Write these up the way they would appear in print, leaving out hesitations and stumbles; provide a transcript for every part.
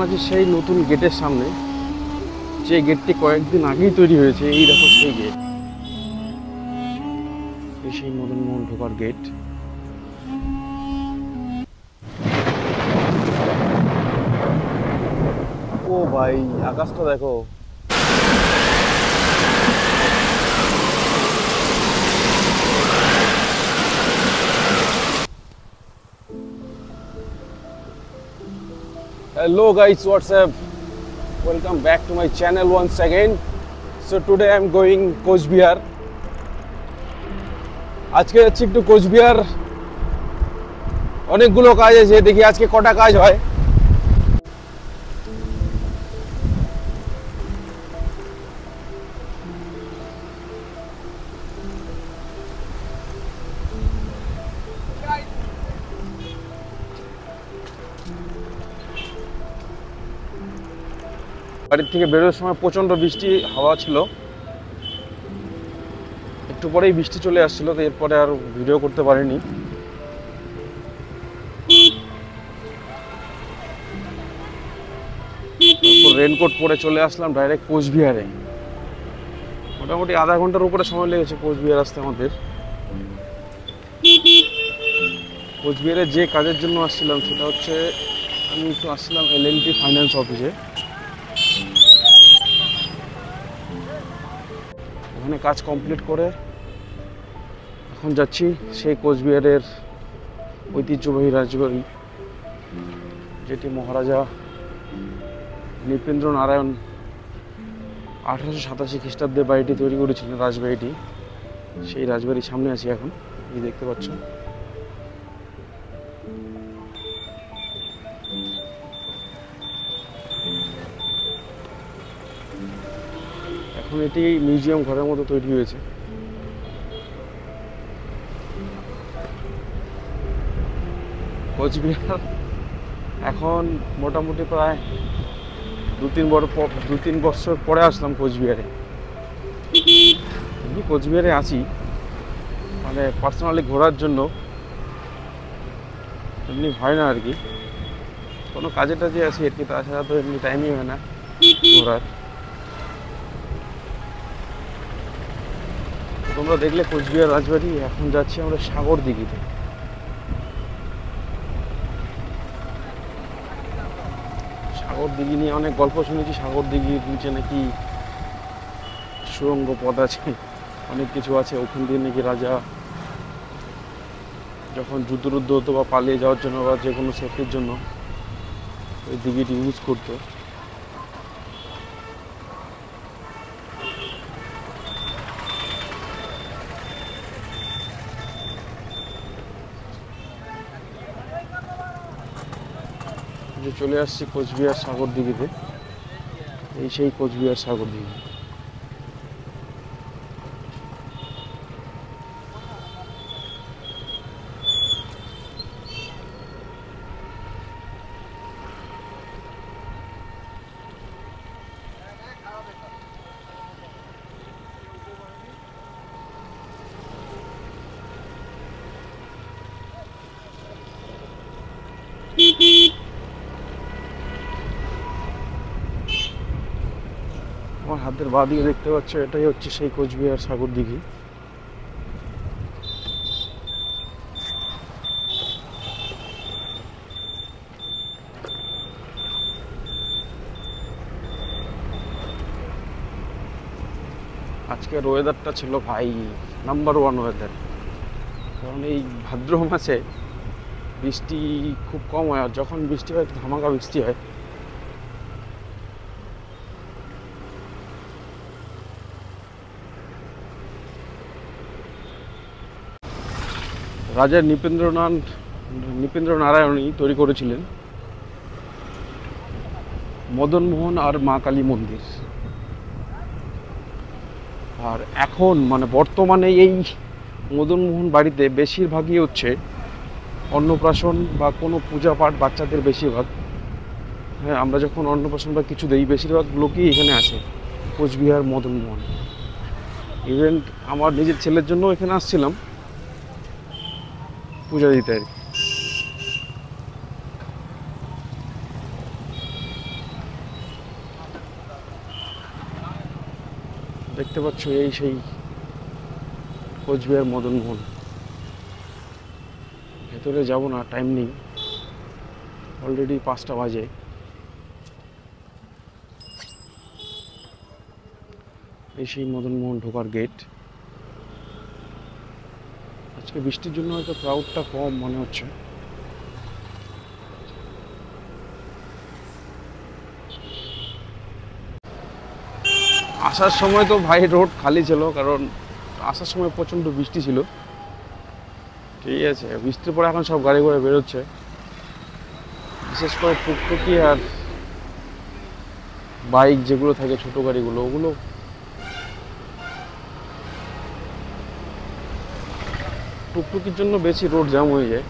নাকি সেই নতুন গেটের সামনে, যে গেটটি কয়েকদিন আগেই তৈরি হয়েছে। এই দেখো সেই গেট, এই সেই মদন মোহন ঢোকার গেট। ও ভাই, আকাশটা দেখো। Hello guys, what's up? Welcome back to my channel once again. So today I'm going Cooch Behar. আজকে যাচ্ছি একটু কোচবিহার, অনেকগুলো কাজ আছে, দেখি আজকে কটা কাজ হয়। বাড়ির থেকে বেরোনোর সময় প্রচণ্ড বৃষ্টি হাওয়া ছিল, একটু পরেই বৃষ্টি চলে আসছিল, তো এরপরে আর ভিডিও করতে পারিনি। রেনকোট পরে চলে আসলাম ডাইরেক্ট কোচবিহারে। মোটামুটি আধা ঘন্টার উপরে সময় লেগেছে কোচবিহার আসতে আমাদের। কোচবিহারে যে কাজের জন্য আসছিলাম সেটা হচ্ছে, আমি একটু আসছিলাম L&T ফাইন্যান্স অফিসে। ওখানে কাজ কমপ্লিট করে এখন যাচ্ছি সেই কোচবিহারের ঐতিহ্যবাহী রাজবাড়ি, যেটি মহারাজা নৃপেন্দ্র নারায়ণ 1887 খ্রিস্টাব্দে বাড়িটি তৈরি করেছিলেন, রাজবাড়িটি। সেই রাজবাড়ির সামনে আছি এখন, এই দেখতে পাচ্ছ। এখন এটি মিউজিয়াম ঘরের মতো তৈরি হয়েছে। কোচবিহার এখন মোটামুটি প্রায় দু তিন বছর পরে আসলাম কোচবিহারে। আমি কোচবিহারে আছি মানে পার্সোনালি ঘোরার জন্য, এমনি হয় না আর কি, কোনো কাজে টাজে আছি আর কি, তাছাড়া তো এমনি টাইমই হয় না ঘোরার। তোমরা দেখলে কোচবিহার রাজবাড়ি। এখন যাচ্ছি আমরা সাগর দিঘিতে। সাগর দিঘি নিয়ে অনেক গল্প শুনেছি, সাগর দিঘির নিচে নাকি সুড়ঙ্গ পথ আছে, অনেক কিছু আছে। ওখান দিয়ে নাকি রাজা যখন যুদ্ধ হতো বা পালিয়ে যাওয়ার জন্য বা যে কোনো সেফটির জন্য ওই দিঘিটি ইউজ করতো। চলে আসছি কোচবিহার সাগর দিঘিতে, এই সেই কোচবিহার সাগর দিঘি। আমার হাতের বাঁ দিকে দেখতে পাচ্ছ, এটাই হচ্ছে সেই কোচবিহার সাগর দিঘি। আজকের ওয়েদারটা ছিল ভাই নাম্বার 1 ওয়েদার, কারণ এই ভাদ্র মাসে বৃষ্টি খুব কম হয়, আর যখন বৃষ্টি হয় ধামাকা বৃষ্টি হয়। রাজা নৃপেন্দ্র নারায়ণই তৈরি করেছিলেন মদন মোহন আর মা কালী মন্দির। আর এখন মানে বর্তমানে এই মদন মোহন বাড়িতে বেশিরভাগই হচ্ছে অন্নপ্রাশন বা কোনো পূজা পাঠ, বাচ্চাদের বেশিরভাগ। হ্যাঁ, আমরা যখন অন্নপ্রাশন বা কিছু দেই বেশিরভাগ লোকই এখানে আসে কোচবিহার মদন মোহন। ইভেন আমার নিজের ছেলের জন্য এখানে আসছিলাম পূজা দিতে আর কি। দেখতে পাচ্ছ এই সেই কোচবিহার মদন মোহন। ভেতরে যাব না, টাইম নেই, অলরেডি 5টা বাজে। এই সেই মদন মোহন ঢোকার গেট। আজকে বৃষ্টির জন্য হয়তো ক্রাউডটা কম মনে হচ্ছে। আসার সময় তো ভাই রোড খালি ছিল, কারণ আসার সময় প্রচণ্ড বৃষ্টি ছিল। ঠিক আছে, বৃষ্টির পরে এখন সব গাড়ি ঘোড়া বেরোচ্ছে, বিশেষ করে টুকটুকি আর বাইক যেগুলো থাকে, ছোট গাড়িগুলো, ওগুলো টুকটুকির জন্য বেশি রোড জ্যাম হয়ে যায়।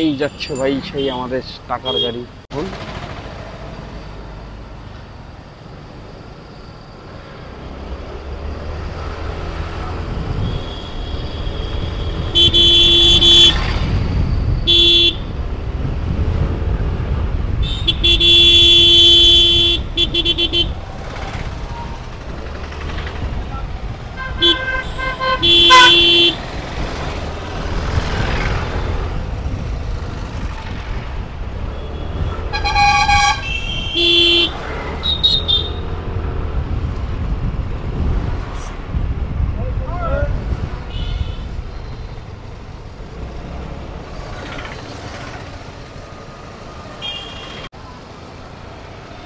এই যাচ্ছে ভাই সেই আমাদের টাকার গাড়ি। এখন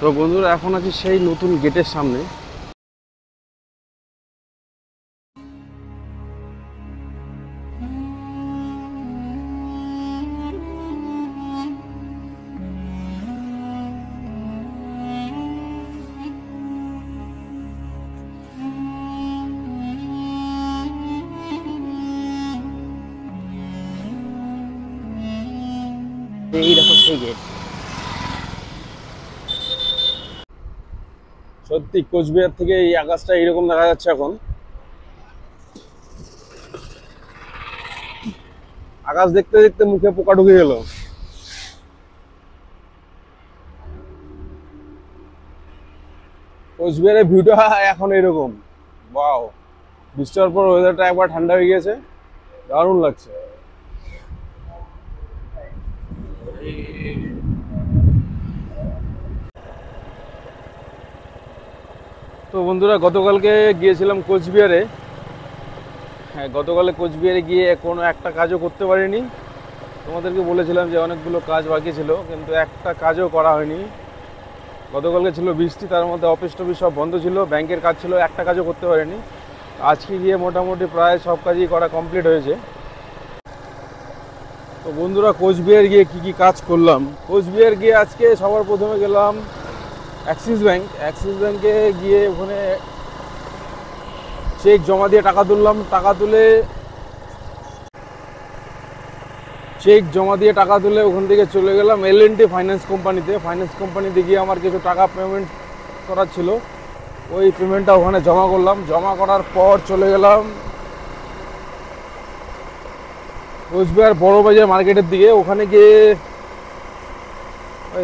তো বন্ধুরা, এখন আছি সেই নতুন গেটের সামনে। এই দেখো সেই গেট। সত্যি কোচবিহার থেকে এই আকাশটা এইরকম দেখা যাচ্ছে এখন। আকাশ দেখতে দেখতে মুখে পোকা ঢুকে গেল। কোচবিহারের ভিউটা এখন এরকম। ওয়াও, বৃষ্টির পর ওয়েদারটা একবার ঠান্ডা হয়ে গিয়েছে, দারুণ লাগছে। তো বন্ধুরা, গতকালকে গিয়েছিলাম কোচবিহারে। হ্যাঁ, গতকালে কোচবিহারে গিয়ে কোনো একটা কাজও করতে পারিনি। তোমাদেরকে বলেছিলাম যে অনেকগুলো কাজ বাকি ছিল, কিন্তু একটা কাজও করা হয়নি। গতকালকে ছিল বৃষ্টি, তার মধ্যে অফিস টফিস সব বন্ধ ছিল, ব্যাংকের কাজ ছিল, একটা কাজও করতে পারিনি। আজকে গিয়ে মোটামুটি প্রায় সব কাজই করা কমপ্লিট হয়েছে। তো বন্ধুরা, কোচবিহার গিয়ে কি কি কাজ করলাম। কোচবিহার গিয়ে আজকে সবার প্রথমে গেলাম অ্যাক্সিস ব্যাংক। অ্যাক্সিস ব্যাংকে গিয়ে ওখানে চেক জমা দিয়ে টাকা তুললাম। চেক জমা দিয়ে টাকা তুলে ওখান থেকে চলে গেলাম L&T ফাইন্যান্স কোম্পানিতে। ফাইন্যান্স কোম্পানিতে গিয়ে আমার কিছু টাকা পেমেন্ট করার ছিল, ওই পেমেন্টটা ওখানে জমা করলাম। জমা করার পর চলে গেলাম কোচবিহার বড় বাজার মার্কেটের দিকে। ওখানে গিয়ে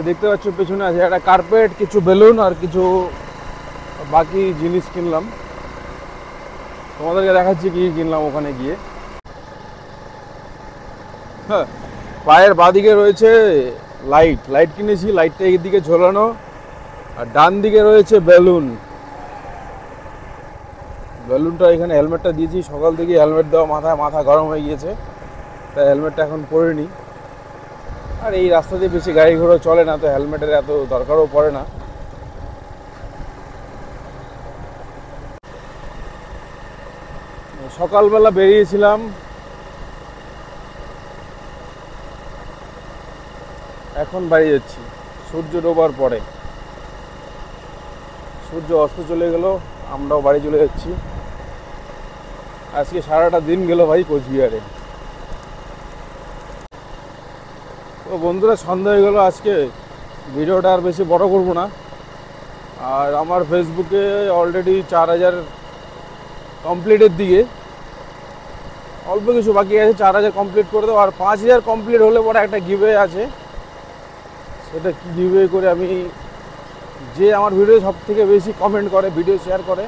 দেখতে পাচ্ছ পেছনে আছে একটা কার্পেট, কিছু বেলুন আর কিছু বাকি জিনিস কিনলাম। তোমাদেরকে দেখাচ্ছি কি কিনলাম ওখানে গিয়ে। হ্যাঁ, পায়ের বাঁদিকে রয়েছে লাইট কিনেছি, লাইটটা এইদিকে ঝোলানো। আর ডান দিকে রয়েছে বেলুনটা এখানে। হেলমেটটা দিয়েছি, সকাল থেকে হেলমেট দেওয়া, মাথা গরম হয়ে গিয়েছে, তাই হেলমেটটা এখন পরে নিই। আর এই রাস্তা দিয়ে বেশি গাড়ি ঘোড়া চলে না, তো হেলমেটের এত দরকারও পড়ে না। সকালবেলা বেরিয়েছিলাম, এখন বাড়ি যাচ্ছি সূর্য ডোবার পরে। সূর্য অস্ত চলে গেল, আমরাও বাড়ি চলে যাচ্ছি। আজকে সারাটা দিন গেল ভাই কোচবিহারে। তো বন্ধুরা, সন্ধ্যা হয়ে গেল, আজকে ভিডিওটা আর বেশি বড় করব না। আর আমার ফেসবুকে অলরেডি 4000 কমপ্লিটের দিকে, অল্প কিছু বাকি আছে। 4000 কমপ্লিট করে দেবো, আর 5000 কমপ্লিট হলে পরে একটা গিভওয়ে আছে। সেটা কি গিভওয়ে করে আমি, যে আমার ভিডিও সব থেকে বেশি কমেন্ট করে, ভিডিও শেয়ার করে,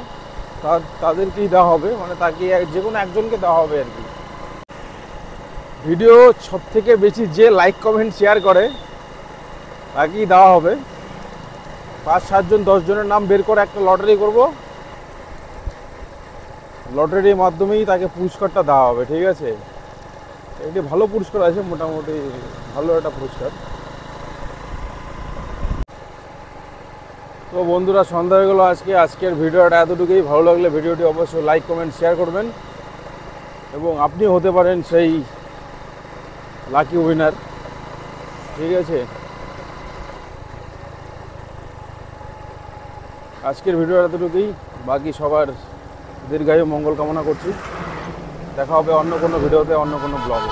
তাদেরকেই দেওয়া হবে, মানে তাকে যে কোনো একজনকে দেওয়া হবে আর কি। ভিডিও সব থেকে বেশি যে লাইক কমেন্ট শেয়ার করে তাকেই দেওয়া হবে। 5-7 জন 10 জনের নাম বের করে একটা লটারি করব, লটারির মাধ্যমেই তাকে পুরস্কারটা দেওয়া হবে, ঠিক আছে? একটি ভালো পুরস্কার আছে, মোটামুটি ভালো একটা পুরস্কার। তো বন্ধুরা, সন্ধ্যা হয়ে গেলো আজকের ভিডিওটা এতটুকুই। ভালো লাগলে ভিডিওটি অবশ্যই লাইক কমেন্ট শেয়ার করবেন, এবং আপনিও হতে পারেন সেই লাকি উইনার, ঠিক আছে? আজকের ভিডিও এতটুকুই, বাকি সবার দীর্ঘায়ু মঙ্গল কামনা করছি। দেখা হবে অন্য কোনো ভিডিওতে, অন্য কোনো ব্লগে।